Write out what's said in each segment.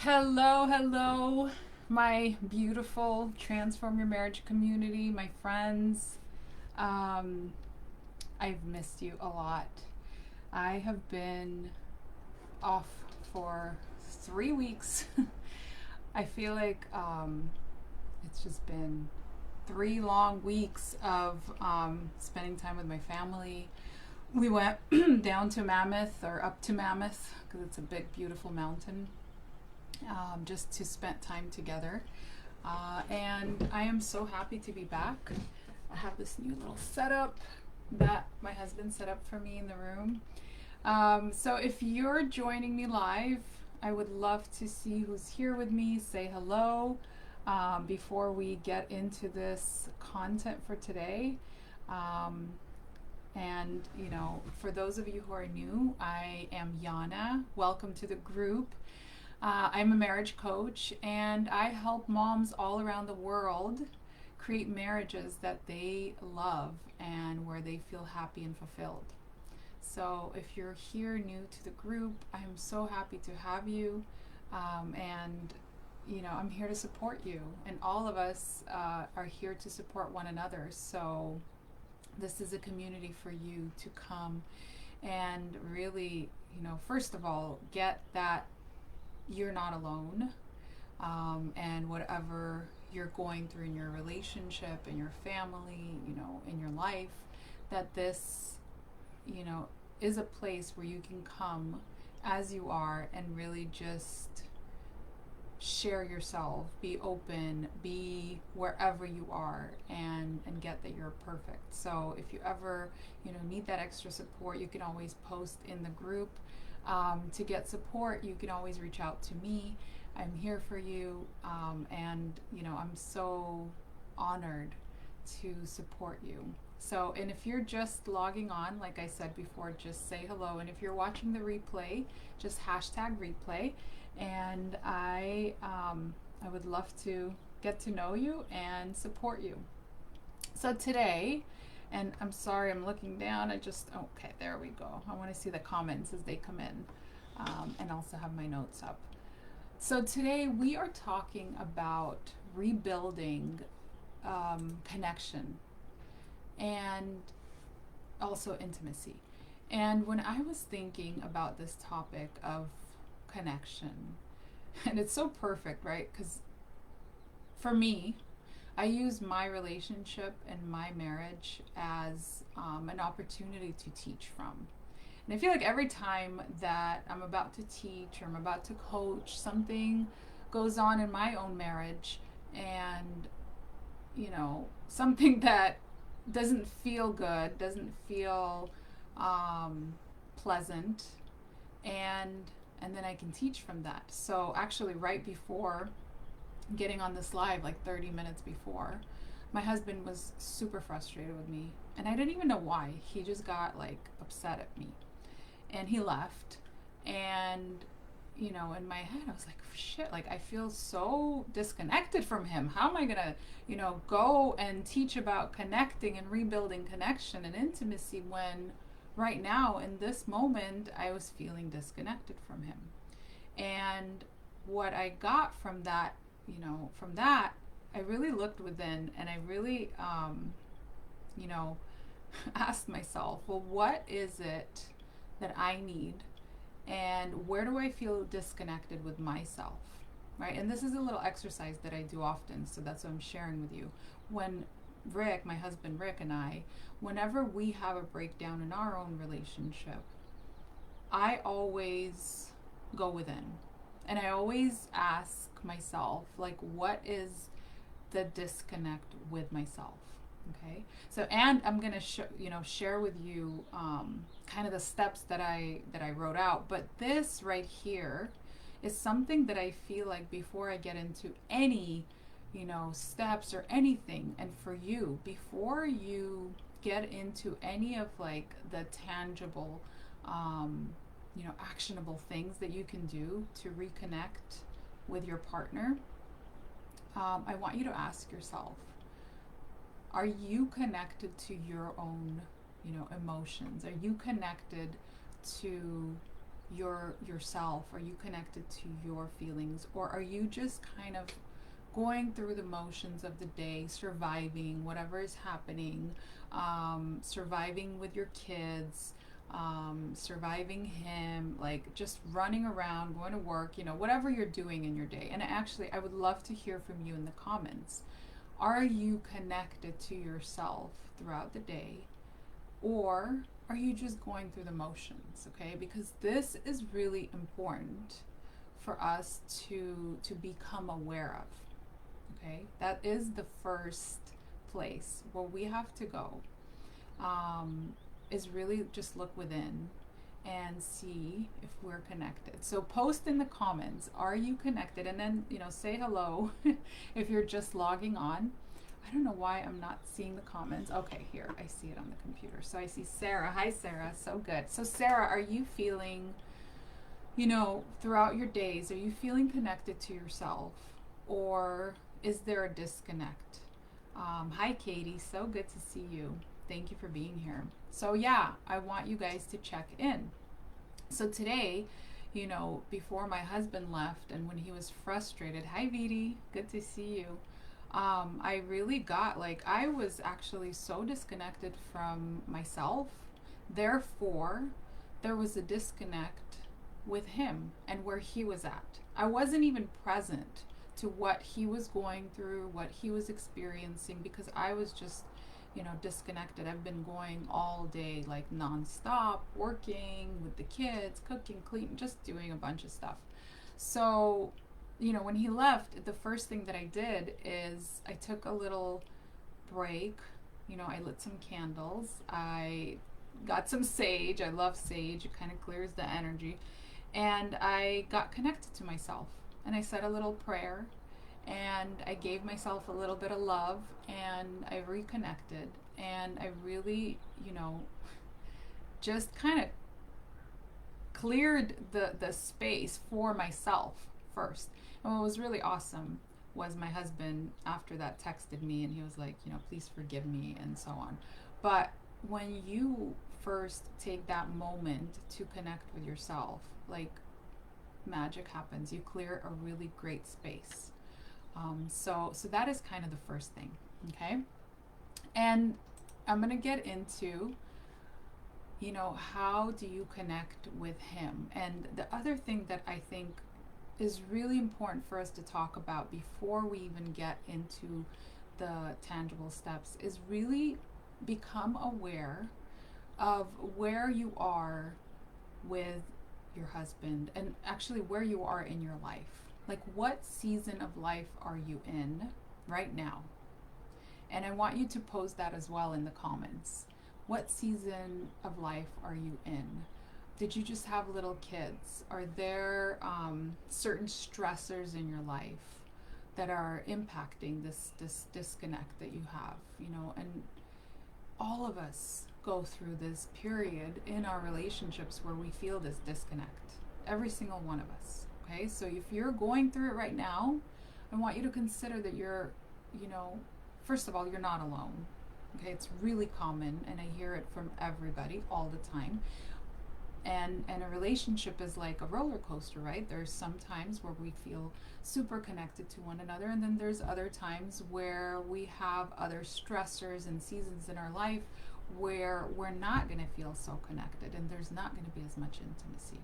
Hello, hello, my beautiful Transform Your Marriage community, my friends. Um, I've missed you a lot. I have been off for 3 weeks. I feel like it's just been 3 long weeks of spending time with my family. We went down to Mammoth or up to Mammoth because it's a big, beautiful mountain just to spend time together. And I am so happy to be back. I have this new little setup that my husband set up for me in the room. So if you're joining me live, I would love to see who's here with me. Say hello before we get into this content for today. Um, and for those of you who are new, I am Yana. Welcome to the group. I'm a marriage coach and I help moms all around the world create marriages that they love and where they feel happy and fulfilled. So, if you're here new to the group, I'm so happy to have you. And I'm here to support you. And all of us are here to support one another. So, this is a community for you to come and really, first of all, get that you're not alone, and whatever you're going through in your relationship, in your family, in your life, that this, you know, is a place where you can come as you are and really just share yourself, be open, be wherever you are, and get that you're perfect. So if you ever need that extra support, you can always post in the group. To get support, you can always reach out to me. I'm here for you, and I'm so honored to support you. So, and if you're just logging on, like I said before, just say hello. And if you're watching the replay, just hashtag replay. And I would love to get to know you and support you. So today, and I'm sorry, I'm looking down. Okay, there we go. I want to see the comments as they come in, and also have my notes up. So today we are talking about rebuilding connection and also intimacy. And when I was thinking about this topic of connection, and it's so perfect, right? Because for me, I use my relationship and my marriage as an opportunity to teach from. And I feel like every time that I'm about to teach or I'm about to coach, something goes on in my own marriage, and, something that doesn't feel good, doesn't feel pleasant, and and then I can teach from that. So actually, right before getting on this live, like 30 minutes before, my husband was super frustrated with me, and I didn't even know why. He just got like upset at me, and he left. And in my head, I was like, shit, like I feel so disconnected from him. How am I gonna, go and teach about connecting and rebuilding connection and intimacy when right now in this moment I was feeling disconnected from him? And what I got from that, I really looked within and I really, you know, asked myself, well, what is it that I need, and where do I feel disconnected with myself? Right? And this is a little exercise that I do often, so that's what I'm sharing with you. When Rick, my husband Rick, and I, whenever we have a breakdown in our own relationship, I always go within. And I always ask myself, like, what is the disconnect with myself? Okay. So, and I'm gonna share with you kind of the steps that I wrote out. But this right here is something that I feel like before I get into any steps or anything, and for you, before you get into any of like the tangible actionable things that you can do to reconnect with your partner, I want you to ask yourself, are you connected to your own emotions? Are you connected to yourself? Are you connected to your feelings, or are you just kind of going through the motions of the day, surviving whatever is happening, surviving with your kids, surviving him, like just running around, going to work, whatever you're doing in your day. And actually, I would love to hear from you in the comments. Are you connected to yourself throughout the day, or are you just going through the motions? Okay, because this is really important for us to become aware of. Okay, that is the first place where we have to go, is really just look within and see if we're connected. So post in the comments, are you connected? And then, say hello if you're just logging on. I don't know why I'm not seeing the comments. Okay, here, I see it on the computer. So I see Sarah. Hi, Sarah. So good. So Sarah, are you feeling, throughout your days, are you feeling connected to yourself, or is there a disconnect? Hi, Katie. So good to see you. Thank you for being here. So yeah, I want you guys to check in. So today, before my husband left and when he was frustrated, hi Viti, good to see you. I really got, I was actually so disconnected from myself. Therefore, there was a disconnect with him and where he was at. I wasn't even present to what he was going through, what he was experiencing, because I was just, disconnected. I've been going all day, like nonstop, working with the kids, cooking, cleaning, just doing a bunch of stuff. So, when he left, the first thing that I did is I took a little break. I lit some candles. I got some sage. I love sage. It kind of clears the energy. And I got connected to myself. And I said a little prayer. And I gave myself a little bit of love. And I reconnected. And I really, just kind of cleared the space for myself first. And what was really awesome was my husband, after that, texted me and he was like, please forgive me and so on. But when you first take that moment to connect with yourself, like magic happens. You clear a really great space. So that is kind of the first thing, okay? And I'm going to get into, how do you connect with him? And the other thing that I think is really important for us to talk about before we even get into the tangible steps is really become aware of where you are with your husband, and actually where you are in your life. Like, what season of life are you in right now? And I want you to post that as well in the comments. What season of life are you in? Did you just have little kids? Are there certain stressors in your life that are impacting this disconnect that you have? And all of us go through this period in our relationships where we feel this disconnect. Every single one of us. Okay, so if you're going through it right now, I want you to consider that you're, first of all, you're not alone. Okay, it's really common, and I hear it from everybody all the time. And a relationship is like a roller coaster, right? There's some times where we feel super connected to one another, and then there's other times where we have other stressors and seasons in our life where we're not going to feel so connected, and there's not going to be as much intimacy.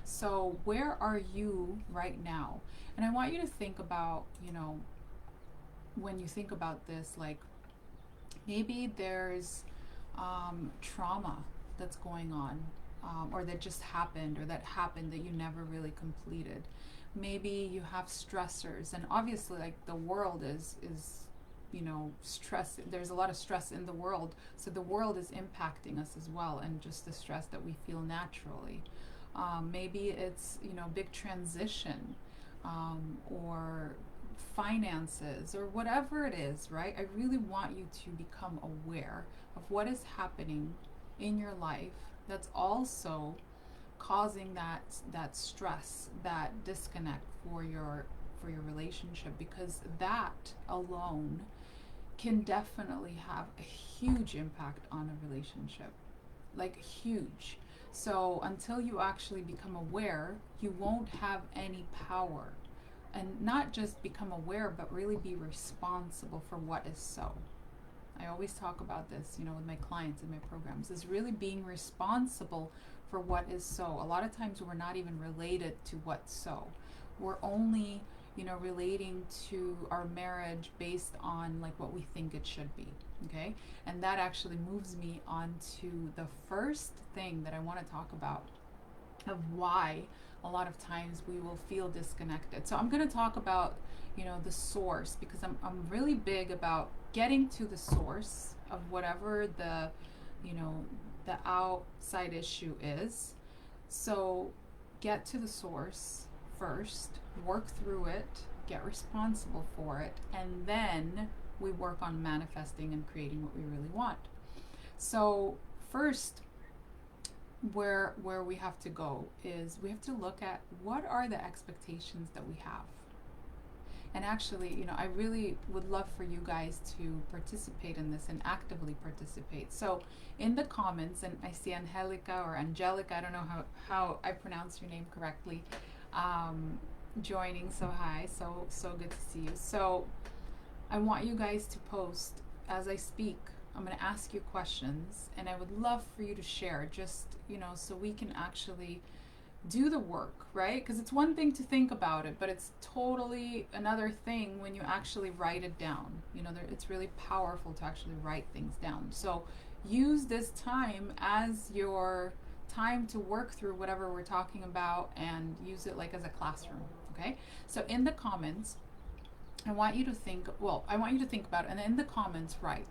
So where are you right now? And I want you to think about, when you think about this, like maybe there's trauma that's going on. Or that just happened, or that happened that you never really completed. Maybe you have stressors, and obviously, like, the world is stress. There's a lot of stress in the world, so the world is impacting us as well, and just the stress that we feel naturally. Maybe it's big transition, or finances, or whatever it is, right? I really want you to become aware of what is happening in your life that's also causing that stress, that disconnect for your relationship, because that alone can definitely have a huge impact on a relationship, like huge. So until you actually become aware, you won't have any power. And not just become aware, but really be responsible for what is so. I always talk about this, with my clients in my programs, is really being responsible for what is so. A lot of times we're not even related to what's so. We're only, relating to our marriage based on like what we think it should be. Okay? And that actually moves me on to the first thing that I want to talk about of why a lot of times we will feel disconnected. So I'm going to talk about, the source, because I'm really big about getting to the source of whatever the outside issue is. So get to the source first, work through it, get responsible for it, and then we work on manifesting and creating what we really want. So first, where we have to go is we have to look at what are the expectations that we have. And actually, I really would love for you guys to participate in this and actively participate. So in the comments, and I see Angelica or Angelica, I don't know how I pronounce your name correctly, joining. So hi, so good to see you. So I want you guys to post as I speak. I'm going to ask you questions, and I would love for you to share, just, so we can actually do the work, right? Because it's one thing to think about it, but it's totally another thing when you actually write it down. It's really powerful to actually write things down. So use this time as your time to work through whatever we're talking about, and use it like as a classroom, okay? So in the comments, I want you to think about it, and in the comments write,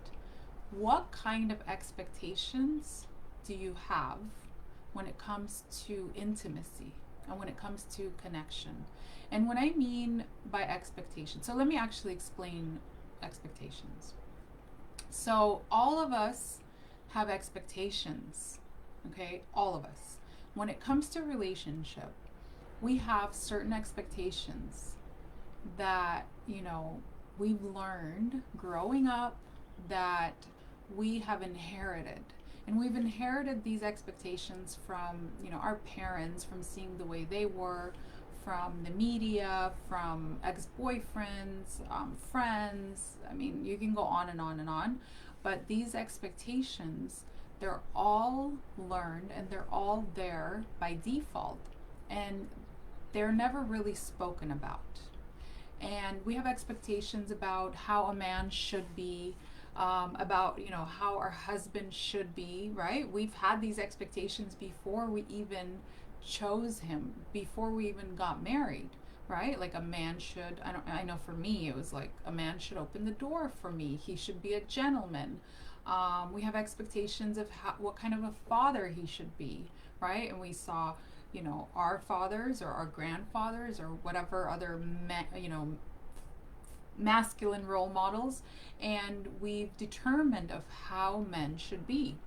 what kind of expectations do you have when it comes to intimacy and when it comes to connection? And what I mean by expectation, so let me actually explain expectations. So all of us have expectations, okay? All of us. When it comes to relationship, we have certain expectations that, we've learned growing up, that we have inherited. And we've inherited these expectations from, our parents, from seeing the way they were, from the media, from ex-boyfriends, friends. I mean, you can go on and on and on. But these expectations, they're all learned, and they're all there by default. And they're never really spoken about. And we have expectations about how a man should be, about how our husband should be, right? We've had these expectations before we even chose him, before we even got married, right? Like a man should, I know for me it was like a man should open the door for me, he should be a gentleman. We have expectations of what kind of a father he should be, right? And we saw our fathers or our grandfathers or whatever other masculine role models, and we've determined of how men should be.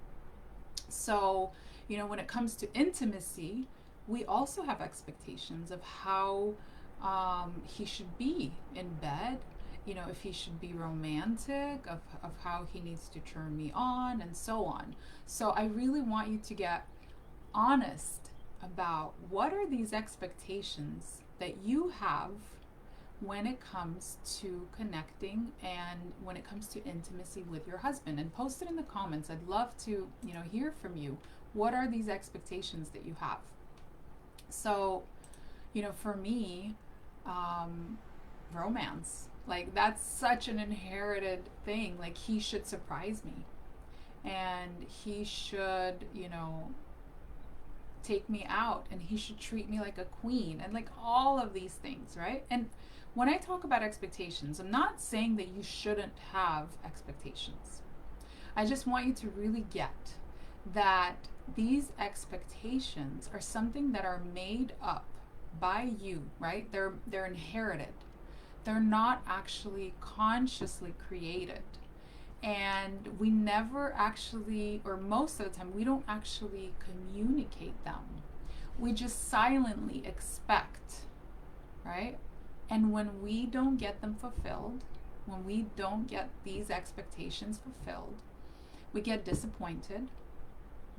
So when it comes to intimacy, we also have expectations of how he should be in bed, if he should be romantic, of how he needs to turn me on, and so on. So I really want you to get honest about what are these expectations that you have when it comes to connecting and when it comes to intimacy with your husband, and post it in the comments. I'd love to, hear from you. What are these expectations that you have? So, for me, romance, like that's such an inherited thing. Like he should surprise me, and he should, take me out, and he should treat me like a queen, and like all of these things, right? And when I talk about expectations, I'm not saying that you shouldn't have expectations. I just want you to really get that these expectations are something that are made up by you, right? They're inherited. They're not actually consciously created. And we never actually, or most of the time, we don't actually communicate them. We just silently expect, right? And when we don't get them fulfilled, when we don't get these expectations fulfilled, we get disappointed,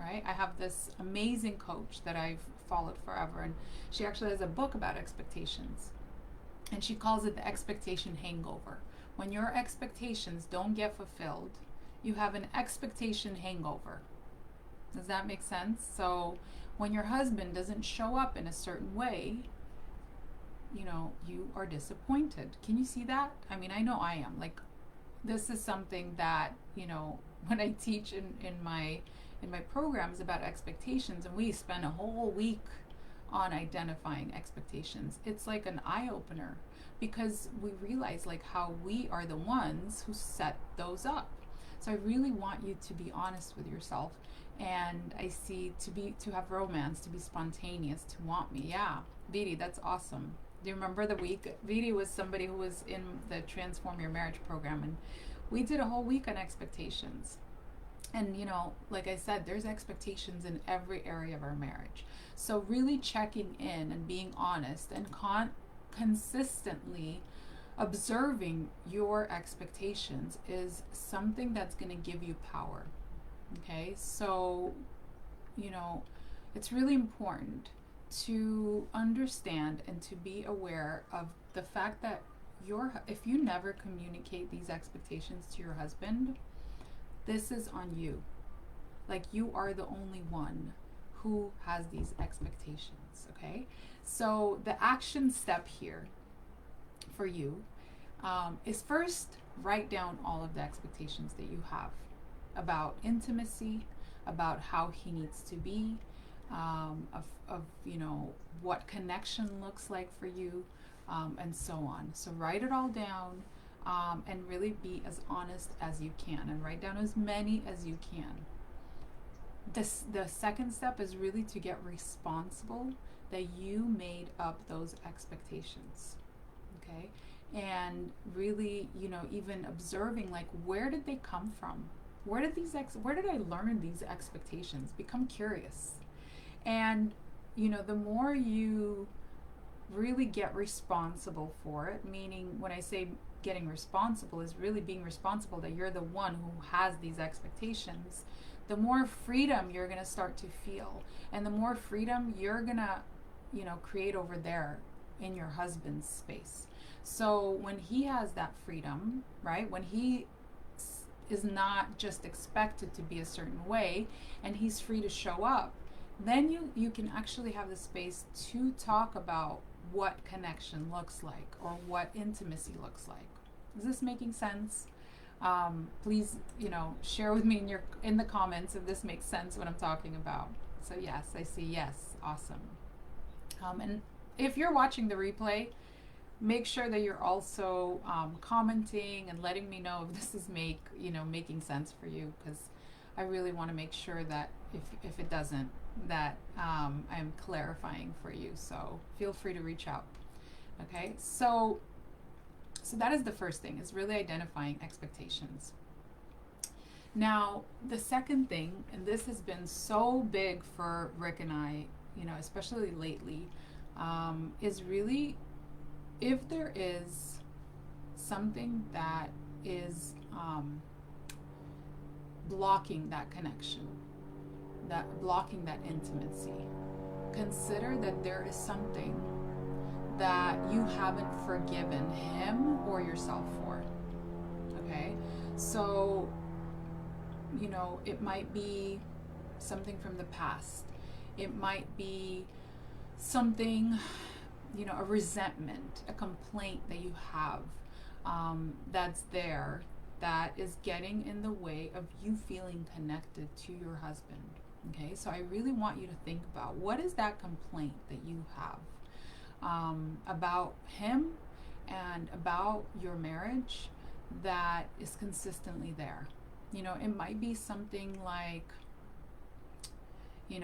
right? I have this amazing coach that I've followed forever, and she actually has a book about expectations, and she calls it the expectation hangover. When your expectations don't get fulfilled, you have an expectation hangover. Does that make sense? So when your husband doesn't show up in a certain way, you are disappointed. Can you see that? I mean, I know I am. Like, this is something that, when I teach in my programs about expectations, and we spend a whole week on identifying expectations, it's like an eye opener, because we realize like how we are the ones who set those up. So I really want you to be honest with yourself, and I see to have romance, to be spontaneous, to want me. Yeah, Vidi, that's awesome. Do you remember the week? Vidi was somebody who was in the Transform Your Marriage program, and we did a whole week on expectations. And like I said, there's expectations in every area of our marriage. So really checking in and being honest and consistently observing your expectations is something that's going to give you power. Okay, so it's really important to understand and to be aware of the fact that if you never communicate these expectations to your husband, this is on you. Like, you are the only one who has these expectations. Okay, so the action step here for you is first write down all of the expectations that you have about intimacy, about how he needs to be, of what connection looks like for you, and so on. So write it all down, and really be as honest as you can, and write down as many as you can. The second step is really to get responsible that you made up those expectations. Okay, and really, even observing, like, where did they come from? Where did I learn these expectations? Become curious. And the more you really get responsible for it, meaning when I say getting responsible, is really being responsible that you're the one who has these expectations, the more freedom you're going to start to feel, and the more freedom you're going to create over there in your husband's space. So when he has that freedom, right, when he is not just expected to be a certain way, and he's free to show up, then you can actually have the space to talk about what connection looks like, or what intimacy looks like. Is this making sense? Please, share with me in the comments if this makes sense, what I'm talking about. So yes, I see yes. Awesome. And if you're watching the replay, make sure that you're also commenting and letting me know if this is making sense for you, because I really want to make sure that if it doesn't, that I'm clarifying for you. So feel free to reach out. Okay, so that is the first thing, is really identifying expectations. Now, the second thing, and this has been so big for Rick and I, especially lately, is really, if there is something that is blocking that connection, blocking that intimacy, consider that there is something that you haven't forgiven him or yourself for. Okay, so it might be something from the past. It might be something, a resentment, a complaint that you have, that's there, that is getting in the way of you feeling connected to your husband. Okay, so I really want you to think about, what is that complaint that you have about him and about your marriage that is consistently there. It might be something like, he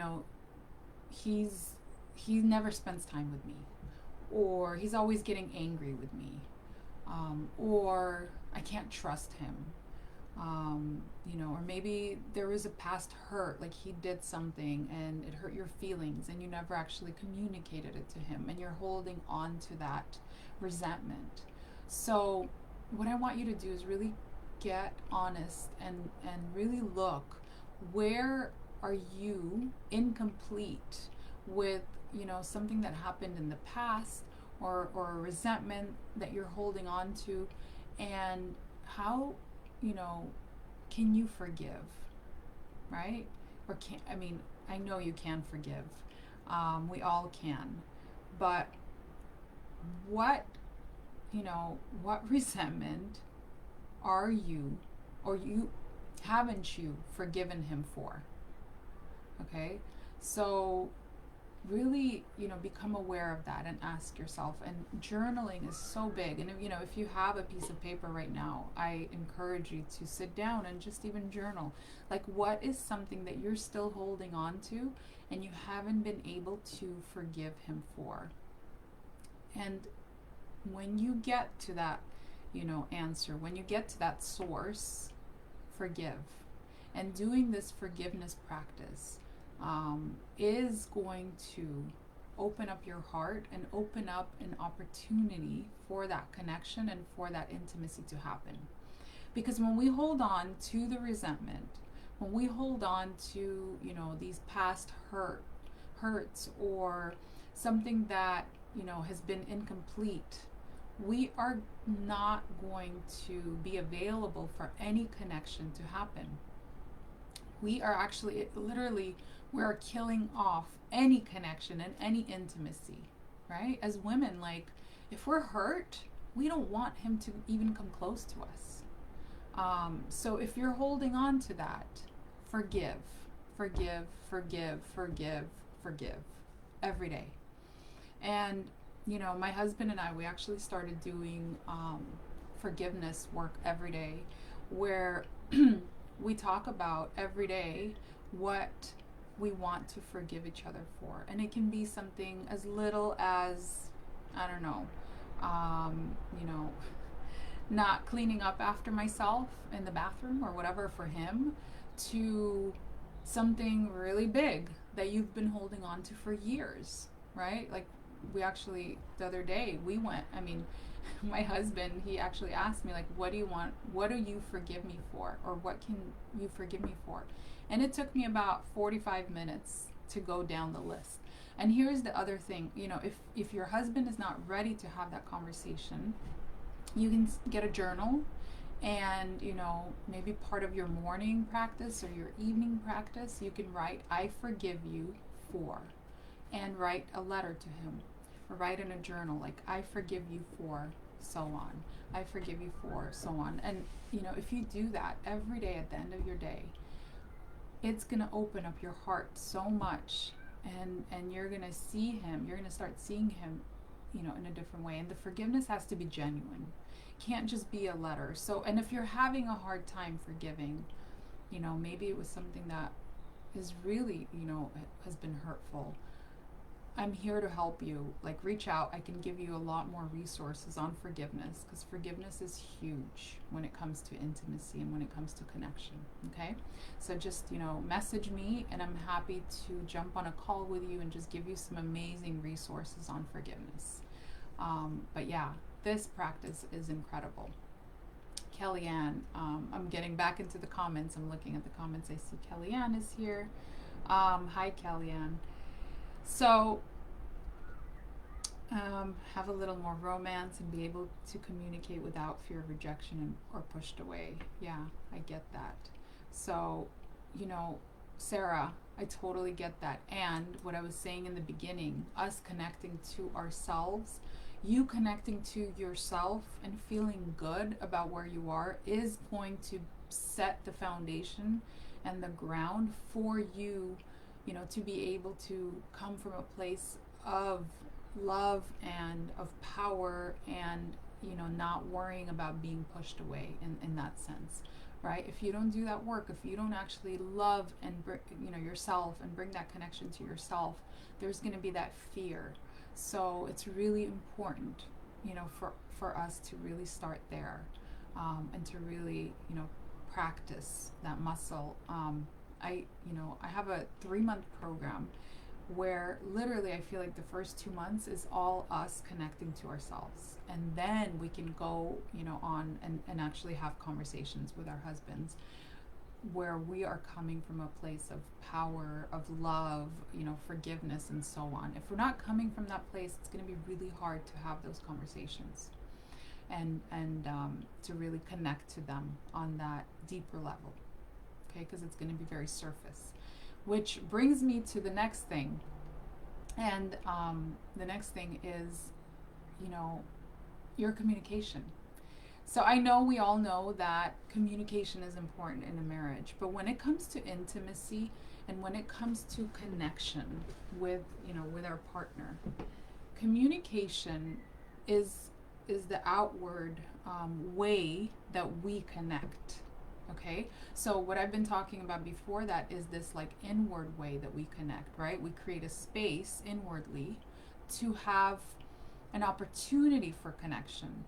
never spends time with me, or he's always getting angry with me, or I can't trust him, or maybe there was a past hurt, like he did something and it hurt your feelings and you never actually communicated it to him, and you're holding on to that resentment. So what I want you to do is really get honest and really look, where are you incomplete with, you know, something that happened in the past, or a resentment that you're holding on to, and how, you know, can you forgive, right? Or can, I mean, I know you can forgive. We all can. But what, you know, what resentment are you, or you haven't you forgiven him for? Okay? So really, you know, become aware of that and ask yourself. And journaling is so big. And if, you know, if you have a piece of paper right now, I encourage you to sit down and just even journal. Like, what is something that you're still holding on to and you haven't been able to forgive him for? And when you get to that, you know, answer, when you get to that source, forgive. And doing this forgiveness practice is going to open up your heart and open up an opportunity for that connection and for that intimacy to happen. Because when we hold on to the resentment, when we hold on to, you know, these past hurts, or something that, you know, has been incomplete, we are not going to be available for any connection to happen. We are actually, literally, we're killing off any connection and any intimacy, right? As women, like, if we're hurt, we don't want him to even come close to us. So if you're holding on to that, forgive, forgive, forgive, forgive, forgive every day. And, you know, my husband and I, we actually started doing forgiveness work every day, where we talk about every day what we want to forgive each other for. And it can be something as little as, I don't know, you know, not cleaning up after myself in the bathroom or whatever for him, to something really big that you've been holding on to for years, right? Like, we actually, the other day, we went, I mean, my husband, he actually asked me, like, what do you want, what do you forgive me for, or what can you forgive me for? And it took me about 45 minutes to go down the list. And here's the other thing, you know, if your husband is not ready to have that conversation, you can get a journal, and, you know, maybe part of your morning practice or your evening practice, you can write, I forgive you for, and write a letter to him, or write in a journal, like, I forgive you for so on, I forgive you for so on. And, you know, if you do that every day at the end of your day, it's going to open up your heart so much, and you're going to see him, you're going to start seeing him, you know, in a different way. And the forgiveness has to be genuine. Can't just be a letter. So, and if you're having a hard time forgiving, you know, maybe it was something that is really, you know, has been hurtful, I'm here to help you. Like, reach out. I can give you a lot more resources on forgiveness, because forgiveness is huge when it comes to intimacy and when it comes to connection. Okay? So just, you know, message me, and I'm happy to jump on a call with you and just give you some amazing resources on forgiveness. But yeah, this practice is incredible. Kellyanne, I'm getting back into the comments. I'm looking at the comments. I see Kellyanne is here. Hi, Kellyanne. So, have a little more romance and be able to communicate without fear of rejection or pushed away. Yeah, I get that. So, you know, Sarah, I totally get that. And what I was saying in the beginning, us connecting to ourselves, you connecting to yourself and feeling good about where you are, is going to set the foundation and the ground for you, you know, to be able to come from a place of love and of power, and, you know, not worrying about being pushed away in that sense, right? If you don't do that work, if you don't actually love and you know, yourself, and bring that connection to yourself, there's going to be that fear. So it's really important, you know, for us to really start there, and to really, you know, practice that muscle. I have a 3-month program where literally I feel like the first 2 months is all us connecting to ourselves. And then we can go, you know, on and actually have conversations with our husbands. where we are coming from a place of power, of love, forgiveness, and so on. If we're not coming from that place, it's going to be really hard to have those conversations and to really connect to them on that deeper level. Okay, because it's going to be very surface. Which brings me to the next thing, and the next thing is, your communication. So I know we all know that communication is important in a marriage, but when it comes to intimacy and when it comes to connection with, with our partner, communication is the outward way that we connect. Okay, so what I've been talking about before that is this like inward way that we connect, right? We create a space inwardly to have an opportunity for connection.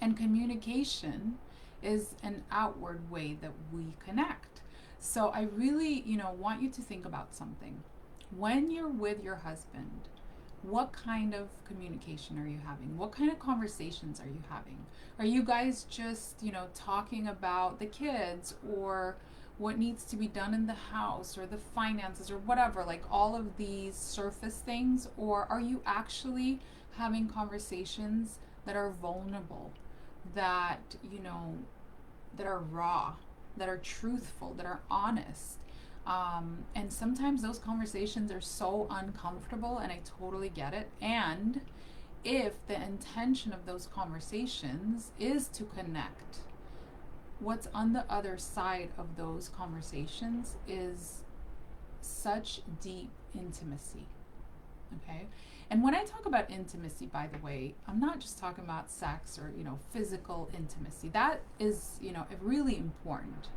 And communication is an outward way that we connect. So I really, want you to think about something. When you're with your husband, what kind of communication are you having? What kind of conversations are you having? Are you guys just, talking about the kids or what needs to be done in the house or the finances or whatever, like all of these surface things? Or are you actually having conversations that are vulnerable, that, that are raw, that are truthful, that are honest? And sometimes those conversations are so uncomfortable, and I totally get it. And if the intention of those conversations is to connect, what's on the other side of those conversations is such deep intimacy. Okay? And when I talk about intimacy, by the way, I'm not just talking about sex or, physical intimacy. That is, really important.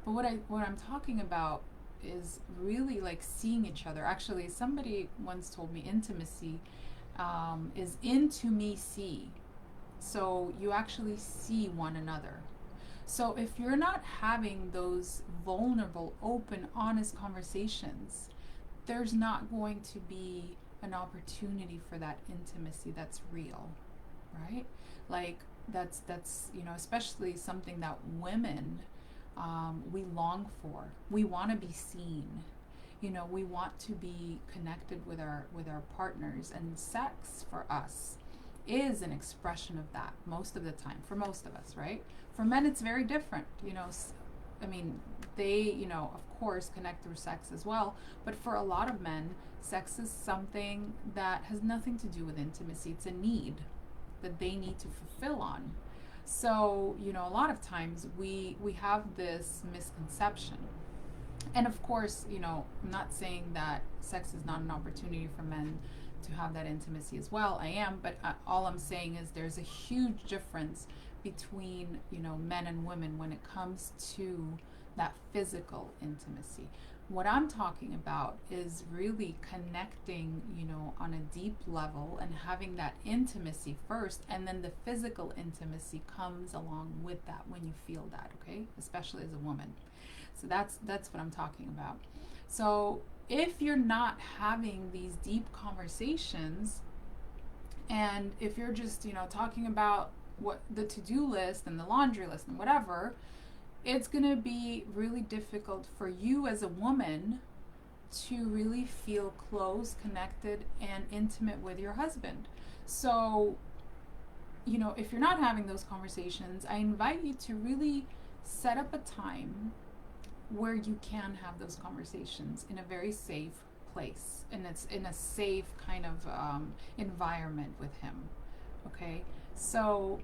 But what I'm talking about is really like seeing each other. Actually, somebody once told me intimacy is into me see. So you actually see one another. So if you're not having those vulnerable, open, honest conversations, there's not going to be an opportunity for that intimacy that's real, right? Like that's especially something that women we long for. We want to be seen. We want to be connected with our partners, and sex for us is an expression of that most of the time, for most of us, right? For men it's very different. I mean, they, of course connect through sex as well, but for a lot of men, sex is something that has nothing to do with intimacy. It's a need that they need to fulfill on. So, a lot of times we have this misconception. And of course, I'm not saying that sex is not an opportunity for men to have that intimacy as well. I am, but all I'm saying is there's a huge difference between, men and women when it comes to that physical intimacy. What I'm talking about is really connecting, on a deep level and having that intimacy first, and then the physical intimacy comes along with that when you feel that, okay? Especially as a woman. So that's what I'm talking about. So if you're not having these deep conversations, and if you're just, talking about what the to-do list and the laundry list and whatever, it's going to be really difficult for you as a woman to really feel close, connected, and intimate with your husband. So, if you're not having those conversations, I invite you to really set up a time where you can have those conversations in a very safe place, and it's in a safe kind of environment with him. Okay? So,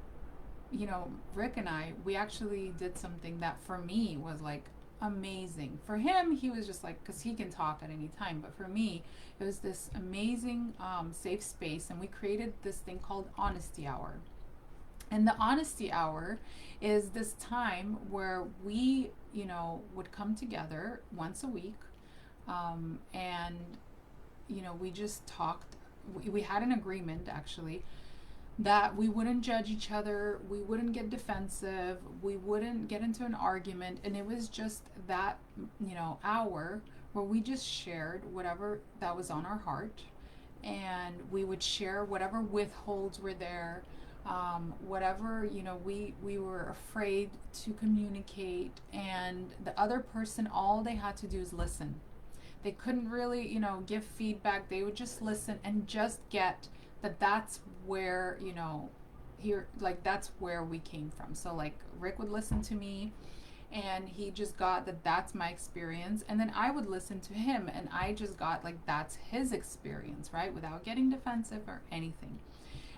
Rick and I, we actually did something that for me was like amazing. For him, he was just like, because he can talk at any time, but for me, it was this amazing safe space, and we created this thing called Honesty Hour. And the Honesty Hour is this time where we, would come together once a week, and, we just talked. We had an agreement, actually, that we wouldn't judge each other, we wouldn't get defensive, we wouldn't get into an argument, and it was just that, hour where we just shared whatever that was on our heart, and we would share whatever withholds were there. whatever, we were afraid to communicate, and the other person, all they had to do is listen. They couldn't really, give feedback. They would just listen and just get that that's where, here, like, that's where we came from. So, like, Rick would listen to me, and he just got that that's my experience. And then I would listen to him, and I just got, like, that's his experience, right? Without getting defensive or anything.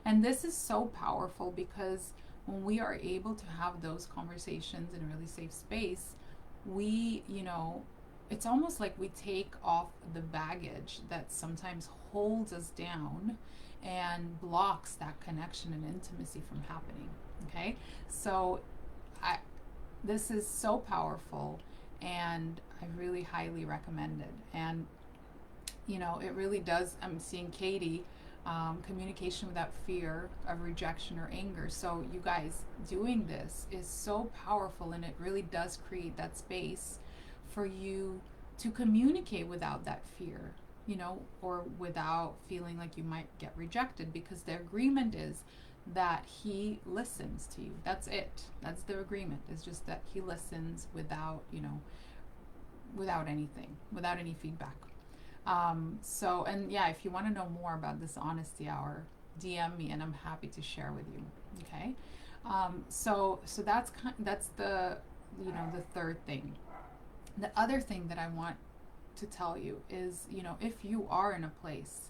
And this is so powerful because when we are able to have those conversations in a really safe space, we, it's almost like we take off the baggage that sometimes holds us down and blocks that connection and intimacy from happening. Okay? So I this is so powerful, and I really highly recommend it. And it really does. I'm seeing Katie, communication without fear of rejection or anger. So, you guys, doing this is so powerful, and it really does create that space for you to communicate without that fear, or without feeling like you might get rejected, because the agreement is that he listens to you. That's it. That's the agreement. It's just that he listens without, without anything, without any feedback. So, and yeah, if you want to know more about this honesty hour, DM me and I'm happy to share with you. Okay. So that's the, the third thing. The other thing that I want to tell you is, if you are in a place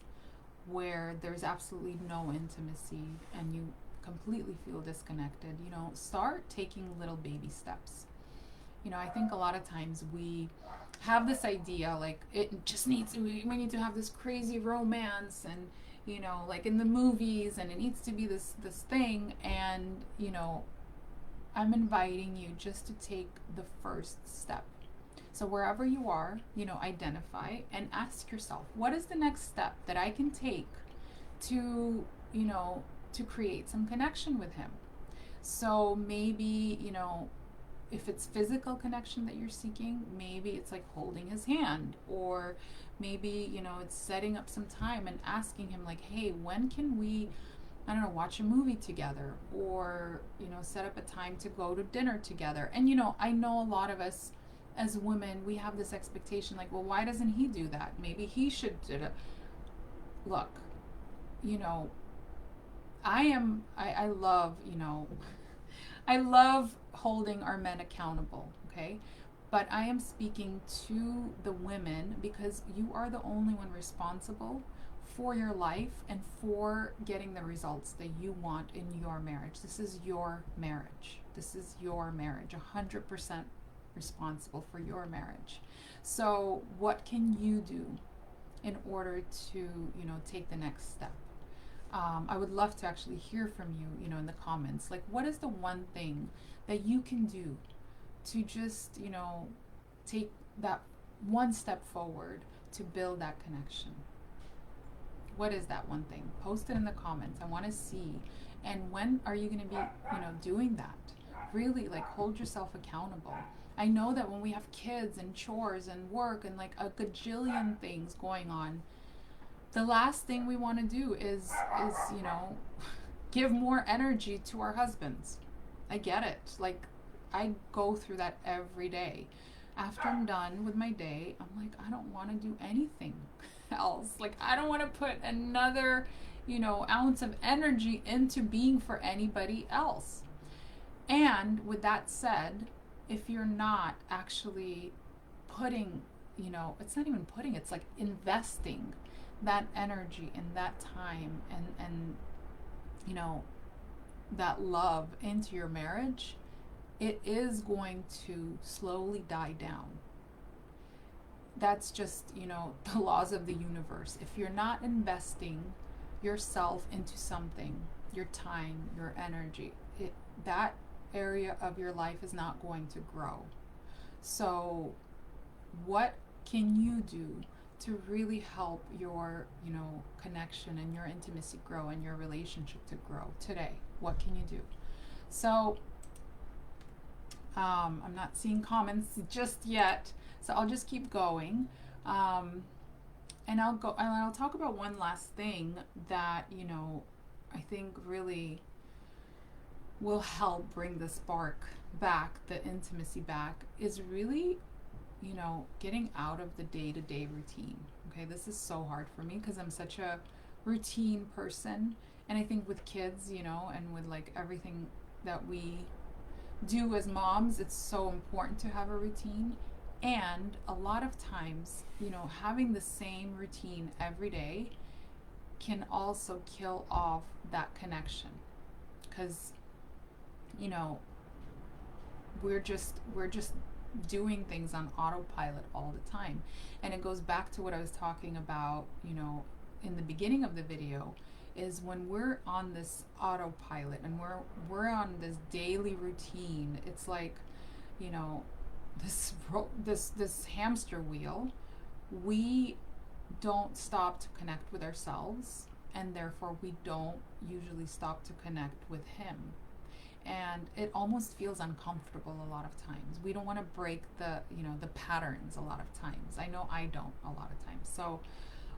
where there's absolutely no intimacy and you completely feel disconnected, start taking little baby steps. I think a lot of times we have this idea like it just needs, we need to have this crazy romance, and like in the movies, and it needs to be this thing. And I'm inviting you just to take the first step. So wherever you are, identify and ask yourself, what is the next step that I can take to, to create some connection with him? So maybe, if it's physical connection that you're seeking, maybe it's like holding his hand, or maybe, it's setting up some time and asking him like, hey, when can we, I don't know, watch a movie together, or, set up a time to go to dinner together. And, I know a lot of us as women, we have this expectation like, well, why doesn't he do that? Maybe he should do it. Look, I love, I love holding our men accountable, okay? But I am speaking to the women because you are the only one responsible for your life and for getting the results that you want in your marriage. This is your marriage. This is your marriage. 100% responsible for your marriage. So what can you do in order to, take the next step? I would love to actually hear from you, in the comments. Like, what is the one thing that you can do to just, take that one step forward to build that connection? What is that one thing? Post it in the comments. I want to see. And when are you going to be, doing that? Really, like, hold yourself accountable. I know that when we have kids and chores and work and like a gajillion things going on, the last thing we want to do is give more energy to our husbands. I get it. Like, I go through that every day. After I'm done with my day, I'm like, I don't want to do anything else. Like, I don't want to put another, ounce of energy into being for anybody else. And with that said, if you're not actually putting, it's not even putting, it's like investing that energy and that time and that love into your marriage, it is going to slowly die down. That's just, the laws of the universe. If you're not investing yourself into something, your time, your energy, that area of your life is not going to grow. So what can you do to really help your, connection and your intimacy grow and your relationship to grow today? What can you do? So I'm not seeing comments just yet, so I'll just keep going. And I'll talk about one last thing that, I think really will help bring the spark back, the intimacy back, is really, getting out of the day to day routine. Okay, this is so hard for me because I'm such a routine person. And I think with kids, and with like everything that we do as moms, it's so important to have a routine. And a lot of times, having the same routine every day can also kill off that connection because, you know, we're just doing things on autopilot all the time. And it goes back to what I was talking about, in the beginning of the video, is when we're on this autopilot and we're on this daily routine. It's like, you know, this hamster wheel. We don't stop to connect with ourselves, and therefore we don't usually stop to connect with him. And it almost feels uncomfortable a lot of times. We don't want to break the patterns a lot of times. I know I don't a lot of times. So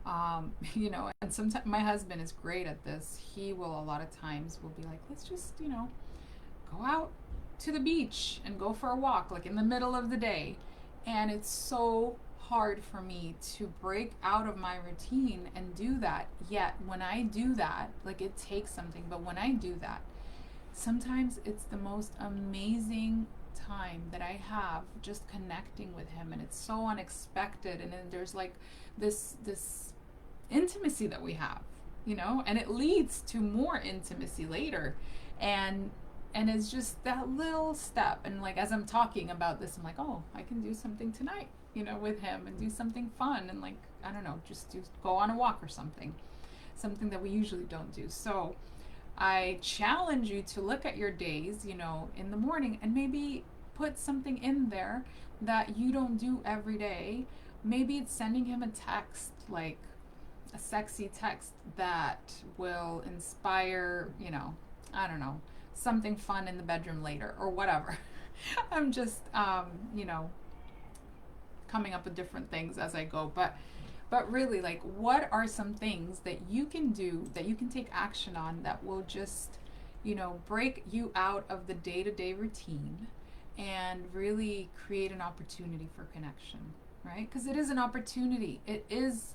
and sometimes my husband is great at this. He will a lot of times will be like, let's just, go out to the beach and go for a walk, like in the middle of the day. And it's so hard for me to break out of my routine and do that. Yet when I do that, like, it takes something, but when I do that, sometimes it's the most amazing time that I have just connecting with him, and it's so unexpected. And then there's like this intimacy that we have, and it leads to more intimacy later. And it's just that little step. And like, as I'm talking about this, I'm like, oh, I can do something tonight, with him, and do something fun, and like, I don't know, just go on a walk or something that we usually don't do. So I challenge you to look at your days, in the morning, and maybe put something in there that you don't do every day. Maybe it's sending him a text, like a sexy text that will inspire, I don't know, something fun in the bedroom later or whatever. I'm just, coming up with different things as I go. But really, like, what are some things that you can do, that you can take action on, that will just, break you out of the day-to-day routine and really create an opportunity for connection, right? Because it is an opportunity. It is,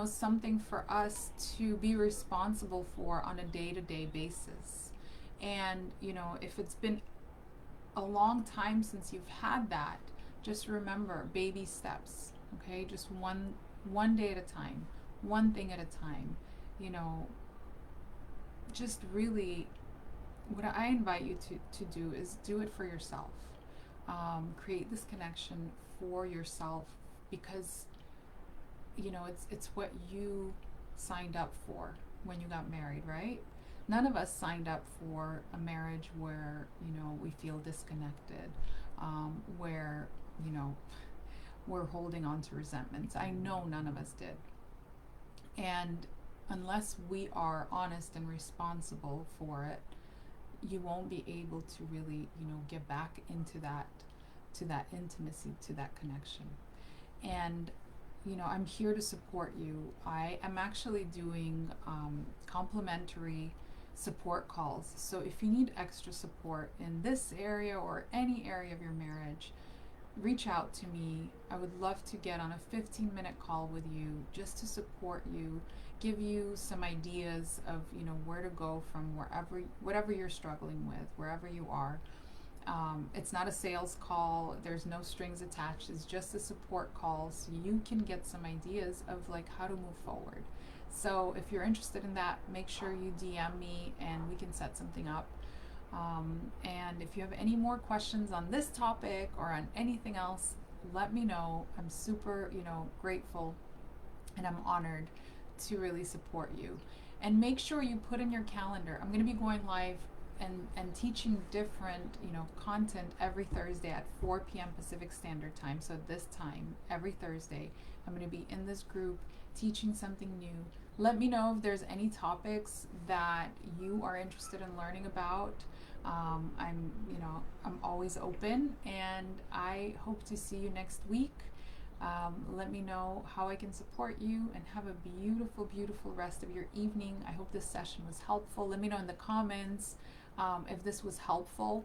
something for us to be responsible for on a day-to-day basis. And, if it's been a long time since you've had that, just remember, baby steps, okay? Just one day at a time, one thing at a time. Just really, what I invite you to do is do it for yourself. Create this connection for yourself, because it's what you signed up for when you got married, right? None of us signed up for a marriage where we feel disconnected, where we're holding on to resentments. I know none of us did. And unless we are honest and responsible for it, you won't be able to really, get back into that, to that intimacy, to that connection. And, I'm here to support you. I am actually doing complimentary support calls. So if you need extra support in this area or any area of your marriage, reach out to me. I would love to get on a 15-minute call with you just to support you, give you some ideas of, where to go from whatever you're struggling with, wherever you are. It's not a sales call. There's no strings attached. It's just a support call, so you can get some ideas of like how to move forward. So if you're interested in that, make sure you DM me and we can set something up. And if you have any more questions on this topic or on anything else, let me know. I'm super, grateful, and I'm honored to really support you. And make sure you put in your calendar. I'm going to be going live and teaching different, content every Thursday at 4 p.m. Pacific Standard Time. So this time, every Thursday, I'm going to be in this group teaching something new. Let me know if there's any topics that you are interested in learning about. I'm always open, and I hope to see you next week. Let me know how I can support you, and have a beautiful, beautiful rest of your evening. I hope this session was helpful. Let me know in the comments If this was helpful,